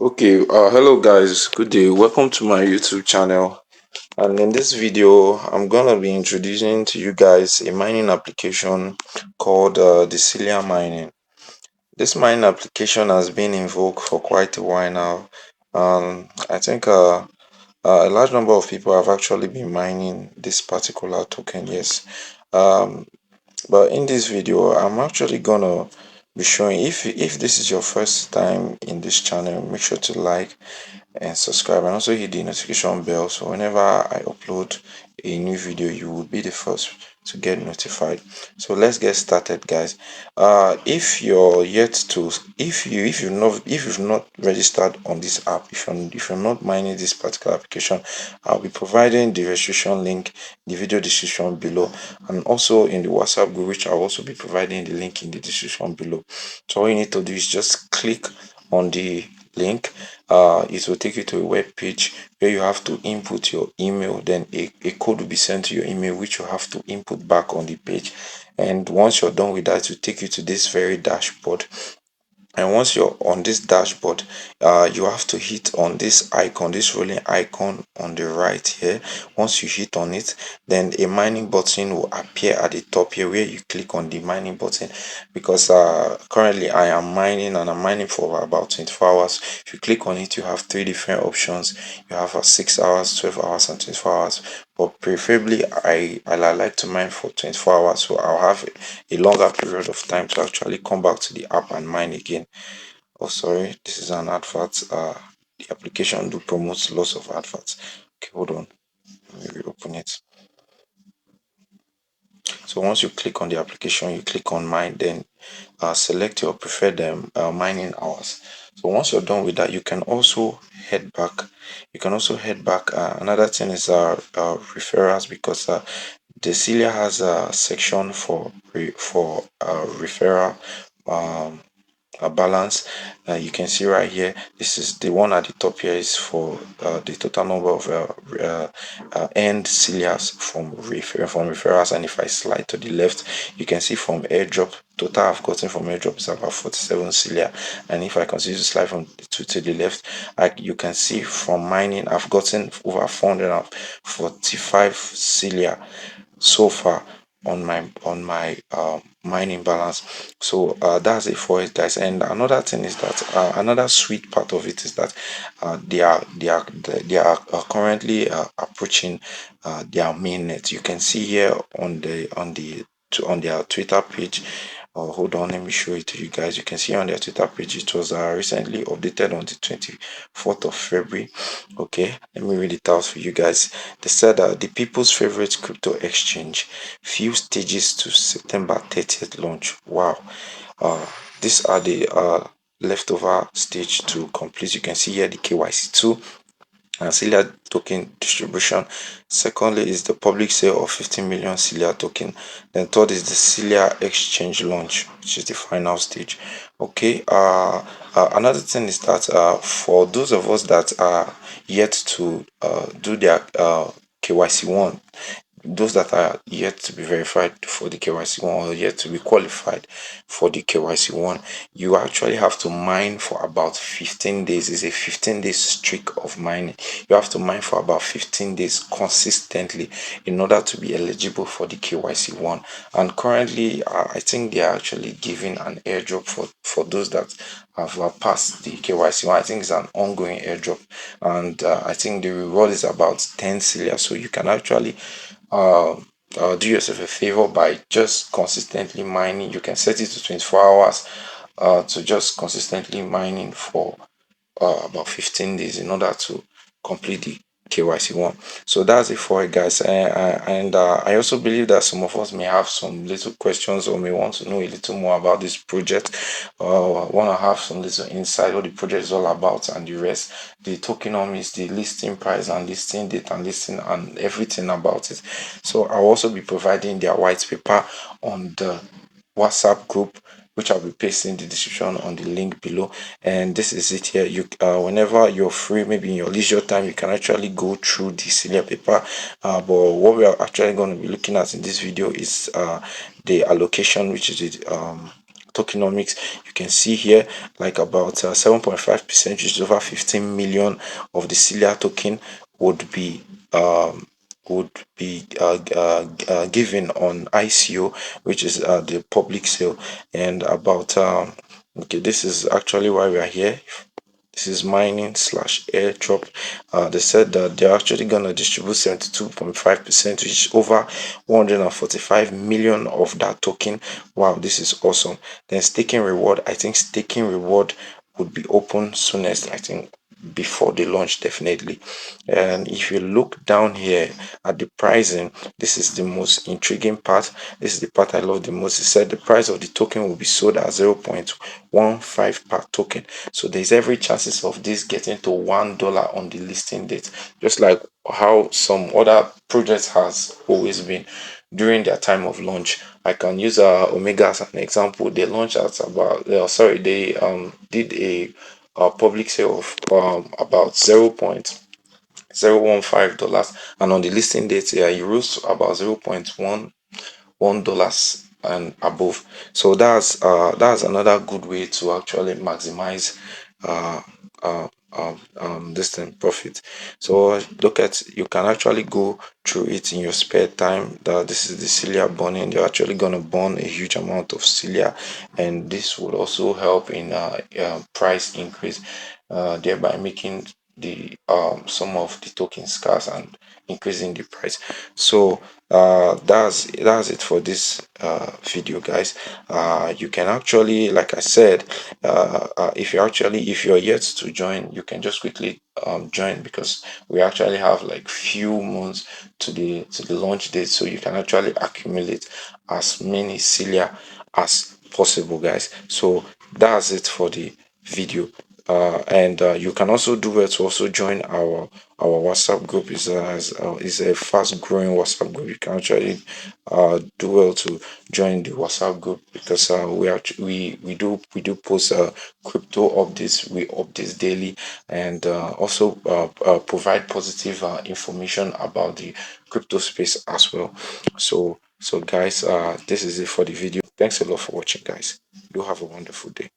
Okay, hello guys, good day. Welcome to my YouTube channel. And in this video, I'm gonna be introducing to you guys a mining application called the Celia mining. This mining application has been in vogue for quite a while now. I think a large number of people have actually been mining this particular token. Yes. Um, but in this video, I'm actually gonna be showing if this is your first time in this channel, make sure to like and subscribe, and also hit the notification bell so whenever I upload a new video you will be the first to get notified. So let's get started, guys. If you're yet to if you've not registered on this app, if you're not mining this particular application, I'll be providing the registration link in the video description below, and also in the WhatsApp group, which I'll also be providing the link in the description below. So all you need to do is just click on the link. It will take you to a web page where you have to input your email. Then a code will be sent to your email, which you have to input back on the page. And once you're done with that, it will take you to this very dashboard. And once you're on this dashboard, you have to hit on this icon, this rolling icon on the right here. Once you hit on it, then a mining button will appear at the top here where you click on the mining button. Because currently I am mining, and I'm mining for about 24 hours. If you click on it, you have three different options. You have 6 hours, 12 hours, and 24 hours. But preferably I like to mine for 24 hours, so I'll have a longer period of time to actually come back to the app and mine again. Oh, sorry, this is an advert. The application do promote lots of adverts. Okay, hold on, let me reopen it. So once you click on the application, you click on mine, then select your preferred mining hours. So once you're done with that, you can also head back. Another thing is referrals, because the Celia has a section for referral balance. You can see right here, this is the one at the top here is for the total number of end Celias from referrals. And if I slide to the left, you can see from airdrop, total I've gotten from airdrop is about 47 Celia. And if I continue to slide from to the left, you can see from mining I've gotten over 445 Celia so far on my mining balance. So that's it for it, guys. And another thing is that another sweet part of it is that they are currently approaching their mainnet. You can see here on their Twitter page. Hold on, let me show it to you guys. You can see on their Twitter page, it was recently updated on the 24th of February. Okay, let me read it out for you guys. They said the people's favorite crypto exchange, few stages to September 30th launch. Wow. These are the leftover stage to complete. You can see here the KYC2 and Celia token distribution. Secondly is the public sale of 15 million Celia token. Then third is the Celia exchange launch, which is the final stage. Okay. Another thing is that for those of us that are yet to do their KYC1, those that are yet to be verified for the KYC1 or yet to be qualified for the KYC1, you actually have to mine for about 15 days. It's a 15-day streak of mining. You have to mine for about 15 days consistently in order to be eligible for the KYC1. And currently, I think they are actually giving an airdrop for those that have passed the KYC1. I think it's an ongoing airdrop, and I think the reward is about 10 Celia. So you can actually uh, do yourself a favor by just consistently mining. You can set it to 24 hours to just consistently mining for about 15 days in order to complete the KYC1. So that's it for it, guys. And I also believe that some of us may have some little questions or may want to know a little more about this project. Want to have some little insight what the project is all about and the rest. The tokenomics, the listing price and listing date and listing and everything about it. So I'll also be providing their white paper on the WhatsApp group, which I'll be pasting in the description on the link below. And this is it here. You whenever you're free, maybe in your leisure time, you can actually go through the Celia paper. But what we are actually going to be looking at in this video is the allocation, which is tokenomics, you can see here like about 7.5%, which is over 15 million of the Celia token would be given on ICO, which is the public sale. And about okay, this is actually why we are here. This is mining slash airdrop. They said that they're actually gonna distribute 72.5%, which is over 145 million of that token. Wow, this is awesome. Then staking reward. I think staking reward would be open soonest. I think before the launch, definitely. And if you look down here at the pricing, this is the most intriguing part. This is the part I love the most. It said the price of the token will be sold at 0.15 per token. So there's every chances of this getting to $1 on the listing date, just like how some other projects has always been during their time of launch. I can use Omega as an example. They launched at about they did a public sale of about 0.015 dollars, and on the listing date, yeah, it rose to about 0.11 dollars and above. So that's another good way to actually maximize uh, this thing profit. So look at, you can actually go through it in your spare time. That this is the Celia burning. You're actually gonna burn a huge amount of Celia, and this would also help in price increase, thereby making the some of the tokens scarce and increasing the price. So that's it for this video, guys. You can actually, like I said, if you're yet to join, you can just quickly join, because we actually have like few months to the launch date, so you can actually accumulate as many Celia as possible, guys. So that's it for the video. And you can also do well to also join our WhatsApp group. Is a fast growing WhatsApp group. You can actually do well to join the WhatsApp group, because we do post crypto updates. We update daily, and also provide positive information about the crypto space as well. So guys, this is it for the video. Thanks a lot for watching, guys. Do have a wonderful day.